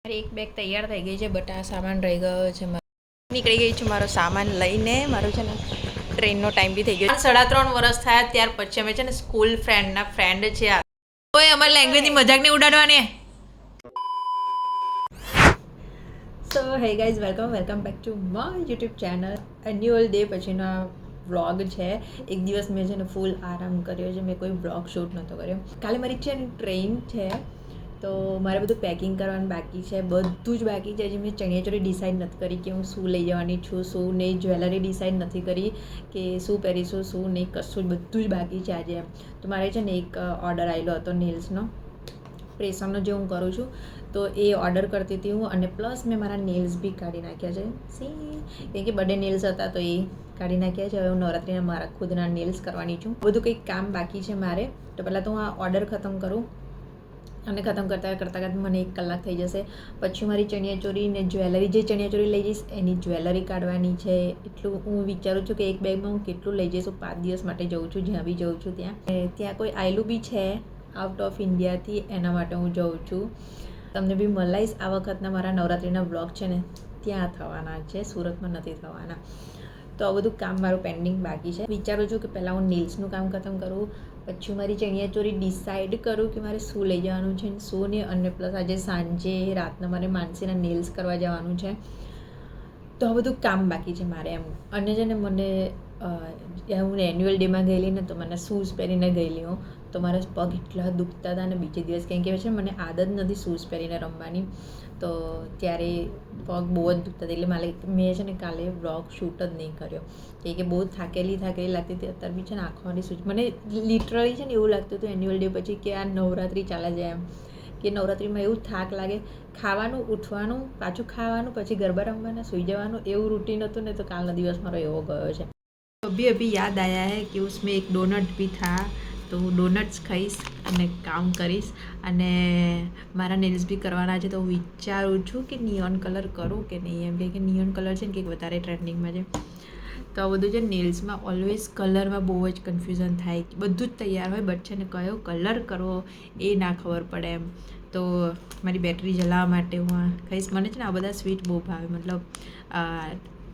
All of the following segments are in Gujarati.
મારી એક બેગ તૈયાર થઈ ગઈ છે, બટ આ સામાન રહી ગયો છે. નીકળી ગઈ છું મારો સામાન લઈને. મારો છે ને ટ્રેનનો ટાઈમ બી થઈ ગયો. 3.5 વર્ષ થયા ત્યાર પછી અમે છે ને સ્કૂલ ફ્રેન્ડના ફ્રેન્ડ છે. કોઈ અમારી લેંગ્વેજની મજાક નહીં ઉડાડવાની. So hey guys, welcome back to my YouTube channel. Annual day પછીનો આ વ્લોગ છે. એક દિવસ મેં છે ને ફૂલ આરામ કર્યો છે. મેં કોઈ વ્લોગ શૂટ નહોતો કર્યો. કાલે મારી છે ને ટ્રેન છે, તો મારે બધું પેકિંગ કરવાનું બાકી છે. બધું જ બાકી છે. હજી મેં ચણિયાચોળી ડિસાઈડ નથી કરી કે હું શું લઈ જવાની છું, શું નહીં. જ્વેલરી ડિસાઈડ નથી કરી કે શું પહેરીશું, શું નહીં. કશું જ બધું જ બાકી છે આજે એમ. તો મારે છે ને એક ઓર્ડર આવેલો હતો નેલ્સનો, પ્રેશરનો જે હું કરું છું, તો એ ઓર્ડર કરતી હતી હું. અને પ્લસ મેં મારા નેલ્સ બી કાઢી નાખ્યા છે. કેમ કે બર્થડે નેલ્સ હતા તો એ કાઢી નાખ્યા છે. હવે હું નવરાત્રિના મારા ખુદના નેલ્સ કરવાની છું. બધું કંઈક કામ બાકી છે મારે. તો પહેલાં તો હું આ ઓર્ડર ખતમ કરું, અને ખતમ કરતાં મને 1 કલાક થઈ જશે. પછી મારી ચણિયાચોળી ને જ્વેલરી, જે ચણિયાચોળી લઈ જઈશ એની જ્વેલરી કાઢવાની છે. એટલું હું વિચારું છું કે એક બેગમાં હું કેટલું લઈ જઈશ. હું 5 દિવસ માટે જઉં છું, જ્યાં બી જઉં છું ત્યાં કોઈ આયલું બી છે આઉટ ઓફ ઇન્ડિયાથી, એના માટે હું જઉં છું. તમને બી મળાઈશ. આ વખતના મારા નવરાત્રિના વ્લોગ છે ને ત્યાં થવાના છે, સુરતમાં નથી થવાના. તો આ બધું કામ મારું પેન્ડિંગ બાકી છે. વિચારું છું કે પહેલાં હું નેલ્સનું કામ ખતમ કરું, પછી મારી ચણિયાચોળી ડિસાઈડ કરું કે મારે શું લઈ જવાનું છે, શું નહીં. અને પ્લસ આજે સાંજે રાતના મારે માનસીના નેલ્સ કરવા જવાનું છે. તો આ બધું કામ બાકી છે મારે એમ. અને છે ને મને હું એન્યુઅલ ડેમાં ગયેલી ને, તો મને શૂઝ પહેરીને ગયેલી હું, તો મારા પગ એટલા દુખતા હતા. અને બીજે દિવસ કેમ કે છે મને આદત નથી શૂઝ પહેરીને રમવાની, તો ત્યારે પગ બહુ જ દુખતા હતા. એટલે મેં છે ને કાલે વ્લોગ શૂટ જ નહીં કર્યો, કે બહુ થાકેલી લાગતી હતી. અત્યારે બી છે ને આંખોની સૂજ, મને લિટરલી છે ને એવું લાગતું હતું એન્યુઅલ ડે પછી કે આ નવરાત્રિ ચાલે જાય એમ. કે નવરાત્રિમાં એવું થાક લાગે, ખાવાનું, ઉઠવાનું, પાછું ખાવાનું, પછી ગરબા રમવાના, સૂઈ જવાનું, એવું રૂટીન હતું ને. તો કાલનો દિવસ મારો એવો ગયો છે. અભી યાદ આયા હૈ કે उसमें એક ડોનટ भी था, તો હું ડોનટ્સ ખાઈશ અને કામ કરીશ. અને મારા નેલ્સ બી કરવાના છે, તો હું વિચારું છું કે નિયોન કલર કરું કે નહીં. એમ કે નિયોન કલર છે ને કંઈક વધારે ટ્રેન્ડિંગમાં છે. તો આ બધું છે નેલ્સમાં ઓલવેઝ કલરમાં બહુ જ કન્ફ્યુઝન થાય. બધું જ તૈયાર હોય, બટ છે ને કયો કલર કરવો એ ના ખબર પડે એમ. તો મારી બેટરી જલાવવા માટે હું આ ખાઈશ. મને છે ને આ બધા સ્વીટ બહુ ભાવે. મતલબ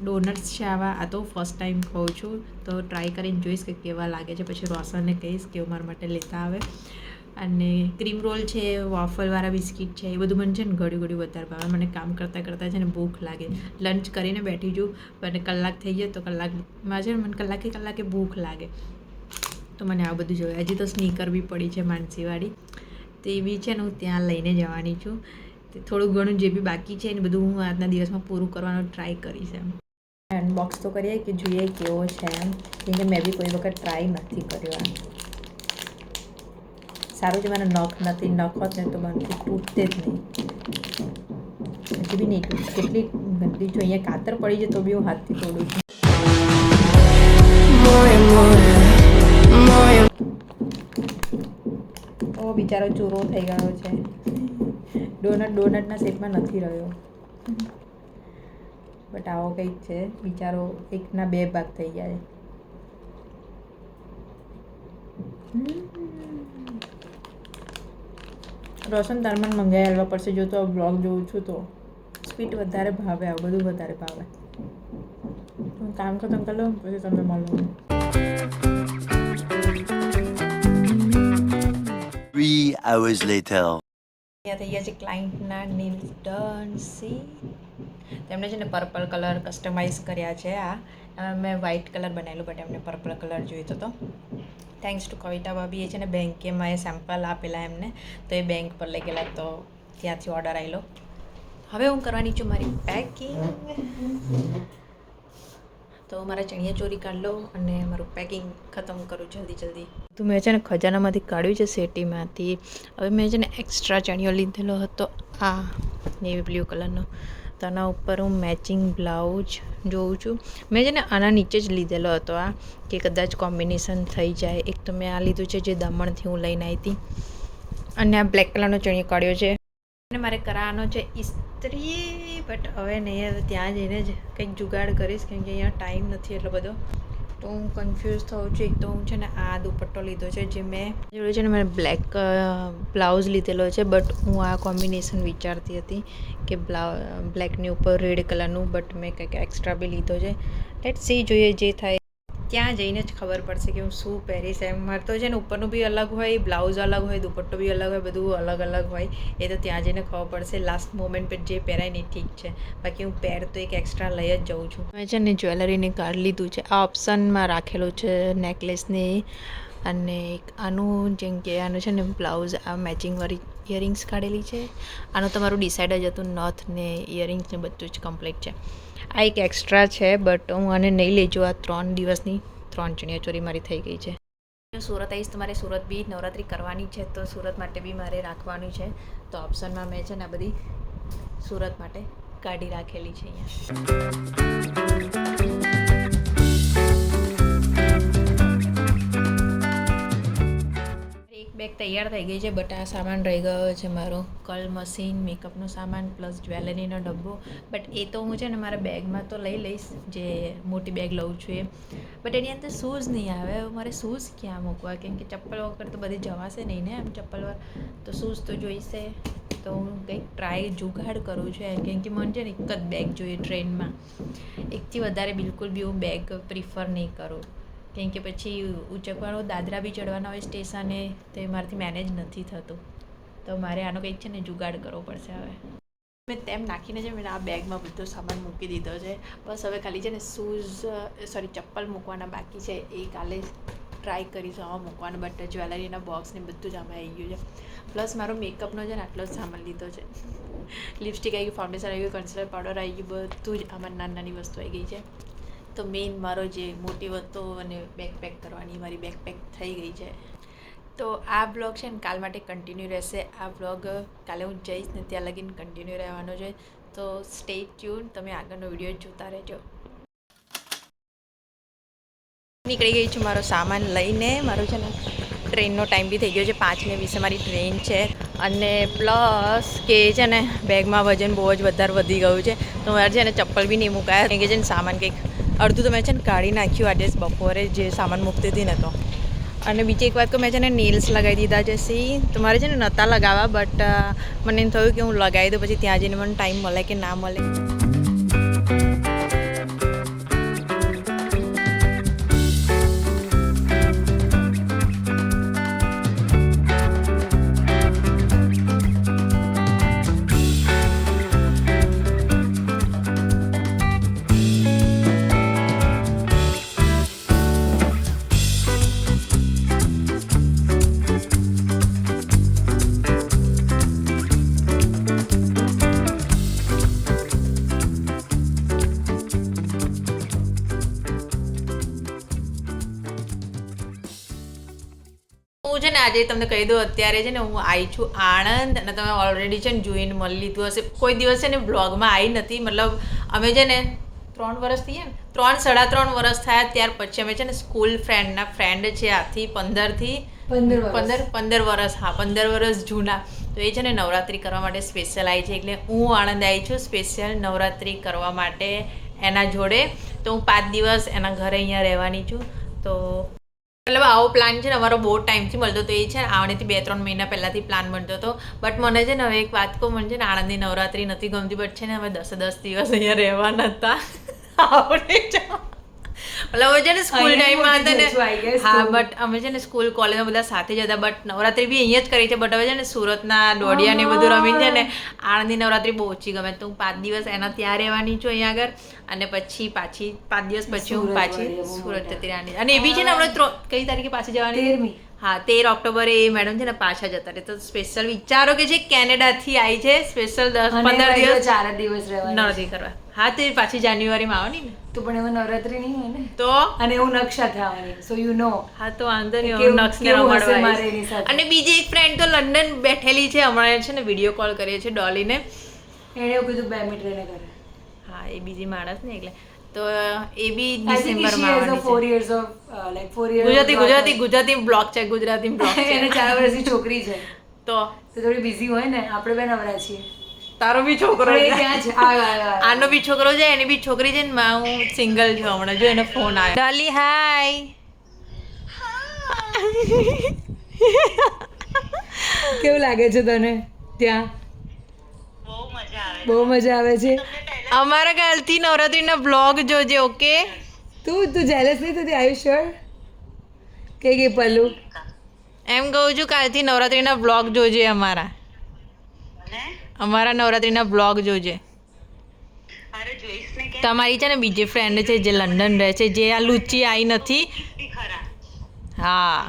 ડોનટ્સ છે આવા, આ તો ફર્સ્ટ ટાઈમ ખાઉં છું, તો ટ્રાય કરીને જોઈશ કે કેવા લાગે છે. પછી રોશનને કહીશ કે મારા માટે લેતા આવે. અને ક્રીમ રોલ છે, વોફલવાળા બિસ્કિટ છે, એ બધું મને છે ને ઘડી વધારે ભાવે. મને કામ કરતાં છે ને ભૂખ લાગે. લંચ કરીને બેઠી છું, અને કલાક થઈ જાય તો કલાકમાં છે ને મને કલાકે ભૂખ લાગે. તો મને આ બધું જોઈએ. હજી તો સ્નીકર બી પડી છે માનસીવાળી, તો એ બી છે ને હું ત્યાં લઈને જવાની છું. તે થોડું ઘણું જે બી બાકી છે ને બધું હું આજના દિવસમાં પૂરું કરવાનો ટ્રાય કરીશ એમ. અનબોક્સ તો કરીએ કે જોઈએ કેવો છે એમ, કેમ કે મેં બી કોઈ વખત ટ્રાય નથી કર્યો. આ સારું છે મારા નખ નથી, નખ હોત ને તો મને તૂટતે જ નહીં. હજી બી નહીં તૂટતી. કેટલી ગંદી છું, અહીંયા કાતર પડી છે તો બી હું હાથથી તોડું છું. ઓ બિચારો ચૂરો થઈ ગયો છે. ડોનટના શેપમાં નથી રહ્યો, બટ આવો કંઈક છે. બિચારો એકના 2 ભાગ થઈ જાય. રોશન તારમાન મંગાવી આવવા પડશે. જો તો બ્લોગ જોઉં છું તો સ્વીટ વધારે ભાવે, આવું બધું વધારે ભાવે. હું કામ ખતમ કરી લઉં પછી તમને મળું. 3 hours later. ત્યાં થઈ ગયા છે ક્લાયન્ટના નેલ્સ ડન. સી તેમણે છે ને પર્પલ કલર કસ્ટમાઇઝ કર્યા છે. આ મેં વ્હાઇટ કલર બનાવેલું, બટ એમને પર્પલ કલર જોઈતો હતો. થેન્ક્સ ટુ કવિતા ભાભી. એ છે ને બેંકેમાં એ સેમ્પલ આપેલા એમને, તો એ બેંક પર લઈ ગયેલા, તો ત્યાંથી ઓર્ડર આવેલો. હવે હું કરવાની છું મારી પેકિંગ. તો મારા ચણિયાચોળી કાઢ લો અને મારું પેકિંગ ખતમ કરું જલ્દી. તો મેં છે ને ખજાનામાંથી કાઢ્યું છે, સેટીમાંથી. હવે મેં છે ને એક્સ્ટ્રા ચણિયો લીધેલો હતો, આ નેવી બ્લુ કલરનો. તો આના ઉપર હું મેચિંગ બ્લાઉઝ જોઉં છું. મેં છે ને આના નીચે જ લીધેલો હતો આ, કે કદાચ કોમ્બિનેશન થઈ જાય. એક તો મેં આ લીધું છે જે દમણથી હું લઈને આવી હતી, અને આ બ્લેક કલરનો ચણિયો કાઢ્યો છે. અને મારે કરાવવાનો છે ઇસ્ત્રી, બટ હવે નહીં, હવે ત્યાં જઈને જ કંઈક જુગાડ કરીશ, કેમ કે અહીંયા ટાઈમ નથી એટલો બધો. તો હું કન્ફ્યુઝ થઉં છું. એક તો હું છે ને આ દુપટ્ટો લીધો છે જે મેં જોડે છે ને મેં બ્લેક બ્લાઉઝ લીધેલો છે, બટ હું આ કોમ્બિનેશન વિચારતી હતી કે બ્લેકની ઉપર રેડ કલરનું, બટ મેં કંઈક એક્સ્ટ્રા બી લીધો છે. લેટ સી, જોઈએ જે થાય ત્યાં જઈને જ ખબર પડશે કે હું શું પહેરીશ. એમ મારે તો છે ને ઉપરનું બી અલગ હોય, બ્લાઉઝ અલગ હોય, દુપટ્ટો બી અલગ હોય, બધું અલગ અલગ હોય. એ તો ત્યાં જઈને ખબર પડશે. લાસ્ટ મોમેન્ટ પર જે પહેરાય ને ઠીક છે, બાકી હું પહેર તો એક એક્સ્ટ્રા લઈ જ જાઉં છું. મેં છે ને જ્વેલરીને કાર્ડ લીધું છે. આ ઓપ્શનમાં રાખેલું છે નેકલેસને, અને એક આનું જેમ કે આનું છે ને બ્લાઉઝ આ મેચિંગવાળી ઇયરિંગ્સ કાઢેલી છે. આનું તમારું ડિસાઇડ જ હતું, નથ ને ઇયરિંગ્સ ને બધું જ કમ્પ્લીટ છે. આ એક એક્સ્ટ્રા છે, બટ હું આને નહીં લઈ જાઉં. આ 3 દિવસની 3 ચણિયાચોરી મારી થઈ ગઈ છે. સુરત આવીશ તો મારે સુરત બી નવરાત્રિ કરવાની છે, તો સુરત માટે બી મારે રાખવાનું છે. તો ઓપ્શનમાં મેં છે ને આ બધી સુરત માટે કાઢી રાખેલી છે અહીંયા. બેગ તૈયાર થઈ ગઈ છે, બટ આ સામાન રહી ગયો છે મારો, કલ મશીન, મેકઅપનો સામાન પ્લસ જ્વેલરીનો ડબ્બો. બટ એ તો હું છે ને મારા બેગમાં તો લઈ લઈશ, જે મોટી બેગ લઉં છું એ. બટ એની અંદર શૂઝ નહીં આવે. મારે શૂઝ ક્યાં મૂકવા, કેમ કે ચપ્પલ વગર તો બધી જવાશે નહીં ને એમ ચપ્પલ વગર, તો શૂઝ તો જોઈશે. તો હું કંઈક ટ્રાય જુગાડ કરું છું એમ, કેમ કે મને છે ને એક જ બેગ જોઈએ ટ્રેનમાં. એકથી વધારે બિલકુલ બી હું બેગ પ્રિફર નહીં કરું, કેમ કે પછી ઉચકવાનું, દાદરા બી ચડવાના હોય સ્ટેશને, તો એ મારાથી મેનેજ નથી થતું. તો મારે આનો કંઈક છે ને જુગાડ કરવો પડશે હવે. મેં તેમ નાખીને છે મેં આ બેગમાં બધો સામાન મૂકી દીધો છે. બસ હવે ખાલી છે ને ચપ્પલ મૂકવાના બાકી છે, એ કાલે ટ્રાય કરીશું આમાં મૂકવાનું. બટ જ્વેલરીના બોક્સ ને બધું જ આમાં આવી ગયું છે. પ્લસ મારો મેકઅપનો છે ને આટલો જ સામાન લીધો છે. લિપસ્ટિક આવી ગયું, ફાઉન્ડેશન આવી ગયું, કન્સીલર પાવડર આવી ગયું, બધું જ આમાં નાની વસ્તુ આવી ગઈ છે. તો મેઇન મારો જે મોટી વસ્તુ અને બેગ પેક કરવાની મારી બેગ પેક થઈ ગઈ છે. તો આ બ્લોગ છે ને કાલ માટે કન્ટિન્યુ રહેશે. આ બ્લોગ કાલે હું જઈશ ને ત્યાં લગીને કન્ટિન્યુ રહેવાનો છે. તો સ્ટે ટ્યુન, તમે આગળનો વિડીયો જોતા રહેજો. નીકળી ગઈ છું મારો સામાન લઈને. મારો છે ને ટ્રેનનો ટાઈમ બી થઈ ગયો છે, 5:20 મારી ટ્રેન છે. અને પ્લસ કે છે ને બેગમાં વજન બહુ જ વધારે વધી ગયું છે, તો મારે છે ને ચપ્પલ બી નહીં મુકાયા, કેમ કે છે ને સામાન કંઈક અડધું તો મેં છે ને કાઢી નાખ્યું આજે બપોરે, જે સામાન મૂકતી હતી ને તો. અને બીજી એક વાત તો મેં છે ને નેલ્સ લગાવી દીધા છે. તો મારે છે ને નહોતા લગાવવા, બટ મને એમ થયું કે હું લગાવી દઉં, પછી ત્યાં જઈને મને ટાઈમ મળે કે ના મળે. હું છે ને આજે તમને કહી દઉં, અત્યારે છે ને હું આવી છું આણંદ, અને તમે ઓલરેડી છે ને જોઈને મળી લીધું હશે. કોઈ દિવસ છે ને બ્લોગમાં આવી નથી, મતલબ અમે છે ને 3 વર્ષ થયા ને, 3-3.5 વર્ષ થયા. ત્યાર પછી અમે છે ને સ્કૂલ ફ્રેન્ડ છે, આથી 15 વર્ષ, હા 15 વર્ષ જૂના. તો એ છે ને નવરાત્રિ કરવા માટે સ્પેશિયલ આવી છે, એટલે હું આણંદ આવી છું સ્પેશિયલ નવરાત્રિ કરવા માટે એના જોડે. તો હું 5 દિવસ એના ઘરે અહીંયા રહેવાની છું. તો મતલબ આવો પ્લાન છે ને અમારો બહુ ટાઈમથી મળતો હતો. એ છે ને આવવાથી 2-3 મહિના પહેલાંથી પ્લાન બનતો હતો. બટ મને છે ને હવે એક વાત કહું, મને છે ને આણંદની નવરાત્રિ નથી ગમતી, બટ છે ને હવે 10 દિવસ અહીંયા રહેવાના હતા. આવડે મતલબ છે ને સ્કૂલ ટાઈમમાં હતા ને, હા બટ અમે છે ને સ્કૂલ કોલેજમાં બધા સાથે જ હતા. બટ નવરાત્રિ બી અહીંયા જ કરી છે, બટ હવે છે ને સુરતના દોડિયા ને બધું રમીને છે ને આણંદની નવરાત્રિ બહુ ઓછી ગમે. તો હું 5 દિવસ એના ત્યાં રહેવાની છું અહીંયા આગળ, અને પછી 5 દિવસ પછી હું પાછી સુરત જતી રહેવાની. અને એ બી છે ને આપણે કઈ તારીખે પાછી જવાની? હા 13 ઓક્ટોબરે એ મેડમ છે ને પાછા જતા રહે. તો સ્પેશિયલ વિચારો કે જે કેનેડાથી આવી છે, સ્પેશિયલ 10-15 દિવસ 4 દિવસ નથી કરવા. હા તો પાછી જાન્યુઆરીમાં આવવાની ને, તો પણ એમાં નવરાત્રી નહીં હોય ને, તો અને હું નક્ષા થવાની, સો યુ નો. હા તો વાંધો નહીં, નક્ષને રમાડવા. અને બીજી એક ફ્રેન્ડ તો લંડન બેઠેલી છે, હમણાં છે ને વિડીયો કોલ કરીએ છીએ ડોલીને. એણે એવું કીધું 2 મિનિટ રહીને કરે. હા એ બીજી માણસ ને, એટલે તો એ બી ડિસેમ્બરમાં આવવાની છે. 4 years of like 4 years Gujarati blog છે, ગુજરાતી બ્લોગ છે. એને 4 વર્ષની છોકરી છે, તો થોડી બિઝી હોય ને. આપણે બે નવરા છીએ. તારો બી છોકરો એ છે ત્યાં છે આ આનો બી છોકરો છે એની બી છોકરી છે ને માં હું સિંગલ છું હમણાં જો એનો ફોન આવ્યો ડોલી હાય કેવું લાગે છે તને ત્યાં બહુ મજા આવે છે અમારા કાલથી નવરાત્રીના બ્લોગ જોજે ઓકે તું જેલસ નહીં થતી આયુ શ્યોર કે પલ્લુ એમ કહું છું કાલથી નવરાત્રીના બ્લોગ જોજે અમારા નવરાત્રીના બ્લોગ જોજે તમારી છે ને બીજી ફ્રેન્ડ છે જે લંડન રહે છે જે આ લુચ્ચી આવી નથી હા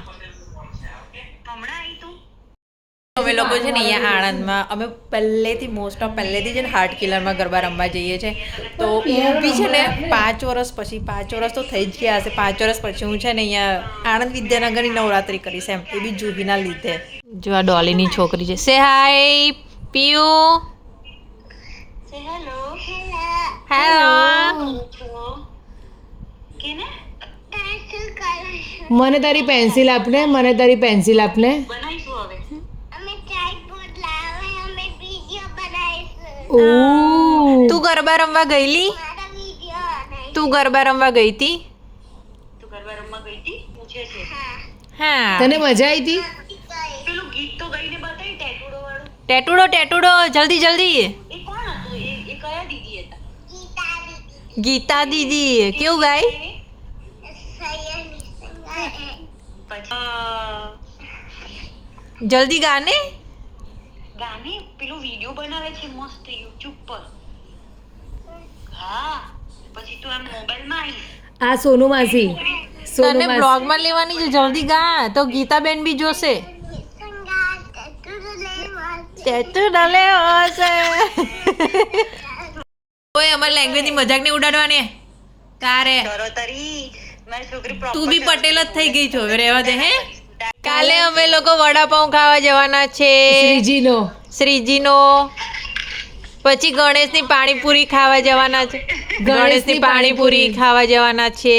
અમે લોકો છે ને અહીંયા આણંદમાં અમે પહેલેથી છે ને હાર્ટ કિલરમાં ગરબા રમવા જઈએ છીએ તો હું બી છે ને 5 વર્ષ પછી 5 વર્ષ તો થઈ જ ગયા હશે 5 વર્ષ પછી હું છે ને અહીંયા આણંદ વિદ્યાનગરની નવરાત્રી કરીશ એમ એ બી જુહીના લીધે જો આ ડોલીની છોકરી છે સે હાય પીયુ હેલો મને તારી પેન્સિલ આપને તું ગરબા રમવા ગયેલી તું ગરબા રમવા ગઈ હતી હા તને મજા આવી હતી ટેટુડો જલ્દી ગીતા દીદી કેવું ગાય જલ્દી ગાને પેલું વિડિયો બનાવે છે મસ્ત YouTube પર હા પછી તું આમ મોબાઈલમાં આવી આ સોનુ માસી તને બ્લોગમાં લેવાની છે જલ્દી ગા તો ગીતાબેન બી જોશે ટેટુડો લેવો છે ઓય અમારી લેંગ્વેજની મજાક નહીં ઉડાડવાની તારે મારી છોકરી તું બી પટેલ જ થઈ ગઈ છો હવે રહેવા દે હે કાલે અમે લોકો વડાપાઉં ખાવા જવાના છે શ્રીજીનો પછી ગણેશની પાણીપુરી ખાવા જવાના છે ગણેશની પાણીપુરી ખાવા જવાના છે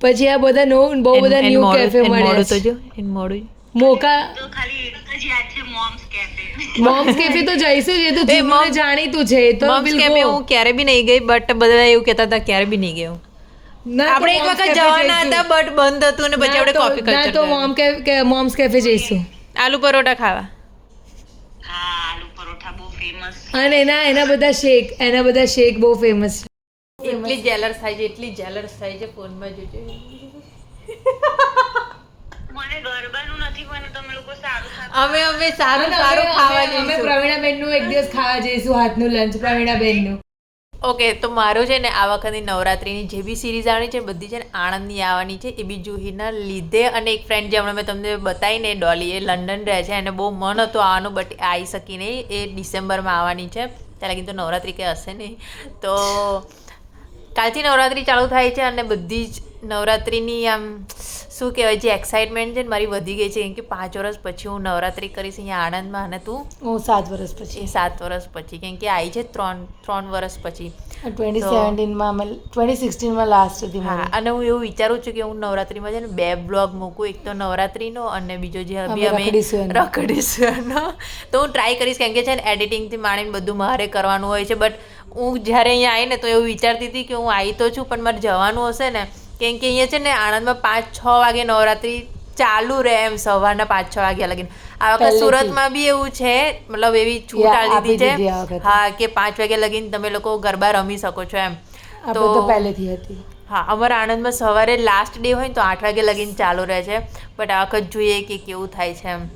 પછી આ બધા બહુ બધા ન્યુ કેફે મળ્યા તો છે જો એન મોડું મોકા તો ખાલી એક જ યાદ છે મોમ્સ કેફે મોમ્સ કેફે તો જઈશું જ એ તો જીવને જાણીતું છે એ તો મમ્સ કેફે હું ક્યારે બી નહીં ગઈ બટ બધા એવું કહેતા હતા ક્યારે બી નહીં ગયો આપણે એક વખત જવાના હતા બટ બંધ હતું ને પછી આપણે કોફી કલ્ચર તો મોમ્સ કેફે જઈશું આલુ પરોઠા ખાવા હા આલુ પરોઠા બહુ ફેમસ અને એના બધા શેક બહુ ફેમસ છે એટલી જેલસ થાય છે ફોનમાં જોજો મને ગરબાનું નથી મને તમે લોકો સારું અમે સારું ખાવા અમે જઈશું પ્રવીણાબેનનું એક દિવસ ખાવા જઈશું હાથનું લંચ પ્રવીણાબેનનું ઓકે તો મારો છે ને આ વખતની નવરાત્રીની જે બી સિરીઝ આવવાની છે બધી છે ને આણંદની આવવાની છે એ બી જુહીના લીધે અને એક ફ્રેન્ડ જે હમણાં મેં તમને બતાવીને ડોલી એ લંડન રહે છે એને બહુ મન હતું આવવાનું બટ આવી શકી નહીં એ ડિસેમ્બરમાં આવવાની છે ત્યાં લગી તો નવરાત્રી કંઈ હશે નહીં તો કાલથી નવરાત્રી ચાલુ થાય છે અને બધી જ નવરાત્રિની આમ શું કહેવાય જે એક્સાઇટમેન્ટ છે ને મારી વધી ગઈ છે કેમ કે 5 વર્ષ પછી હું નવરાત્રી કરીશ અહીંયા આણંદમાં અને તું હું 7 વર્ષ પછી 7 વર્ષ પછી કેમ કે આવી છે 3 વર્ષ પછી 2016માં લાસ્ટ હતી હા અને હું એવું વિચારું છું કે હું નવરાત્રીમાં છે ને 2 બ્લોગ મૂકું એક તો નવરાત્રીનો અને બીજો જે અમે રખડીશું તો હું ટ્રાય કરીશ કેમ કે છે ને એડિટિંગથી માંડીને બધું મારે કરવાનું હોય છે બટ હું જ્યારે અહીંયા આવી ને તો એવું વિચારતી હતી કે હું આવી તો છું પણ મારે જવાનું હશે ને કેમ કે અહીંયા છે ને આણંદમાં 5-6 વાગે નવરાત્રી ચાલુ રહે એમ સવારના 5-6 વાગ્યા લગીને આ વખત સુરતમાં બી એવું છે મતલબ એવી છૂટ આપી દીધી છે હા કે 5 વાગ્યા લગીને તમે લોકો ગરબા રમી શકો છો એમ તો પહેલેથી હતી હા અમારા આણંદમાં સવારે લાસ્ટ ડે હોય તો 8 વાગે લગીને ચાલુ રહે છે બટ આ વખત જોઈએ કે કેવું થાય છે એમ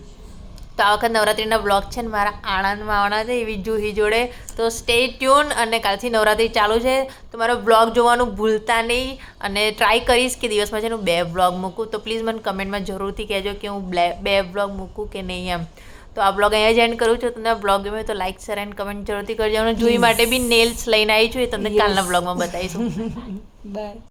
તો આ વખત નવરાત્રીના બ્લોગ છે ને મારા આણંદમાં આવવાના છે એવી જુહી જોડે તો સ્ટે ટ્યુન અને કાલથી નવરાત્રી ચાલુ છે તો મારો બ્લોગ જોવાનું ભૂલતા નહીં અને ટ્રાય કરીશ કે દિવસમાં છે હું 2 બ્લોગ મૂકું તો પ્લીઝ મને કમેન્ટમાં જરૂરથી કહેજો કે હું 2 બ્લોગ મૂકું કે નહીં એમ તો આ બ્લોગ અહીંયા જ એન્ડ કરું છું તમને બ્લોગ ગમે તો લાઈક શેર એન્ડ કમેન્ટ જરૂરથી કરજો અને જુહી માટે બી નેલ્સ લઈને આવી છું એ તમને કાલના બ્લોગમાં બતાવીશું બાય